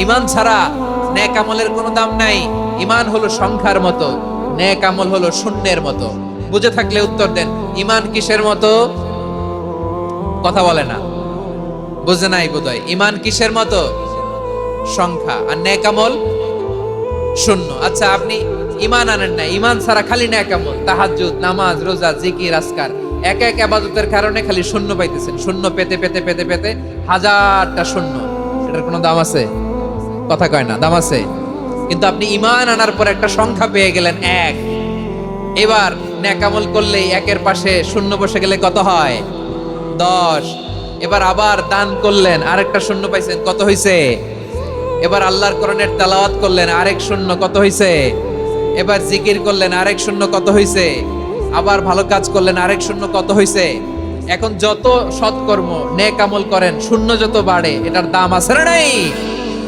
ইমান ছাড়া নেক আমলের কোনো দাম নাই। ইমান হলো সংখ্যার মতো, নেক আমল হলো শূন্যের মতো। বুঝে থাকলে উত্তর দেন, ইমান কিসের মতো? কথা বলে না, বুঝে নাই বোধহয়। ইমান কিসের মতো? সংখ্যা। আর নেক আমল শূন্য। আচ্ছা, আপনি ইমান আনেন না, ইমান ছাড়া খালি নেক আমল, তাহাজ্জুদ, নামাজ, রোজা, জিকির, আজকার, এক এক ইবাদতের কারণে খালি শূন্য পাইতেছেন। শূন্য পেতে পেতে পেতে পেতে হাজারটা শূন্য। এটার কোনো দাম আছে? কথা কয় না, দাম আছে? কিন্তু আপনি ইমান আনার পর একটা সংখ্যা পেয়ে গেলেন, এক। এবার নেক আমল করলে একের পাশে শূন্য বসে গেলে কত হয়? 10। এবার আবার দান করলেন, আরেকটা শূন্য পাইছেন, কত হইছে? এবার আল্লাহর কোরআনের তেলাওয়াত করলেন, আরেক শূন্য, কত হইছে? এবার জিকির করলেন, আরেক শূন্য, কত হইছে? আবার ভালো কাজ করলেন, আরেক শূন্য, কত হইছে? এখন যত সৎকর্ম নেক আমল করেন, শূন্য যত বাড়ে, এটার দাম আছে না নাই?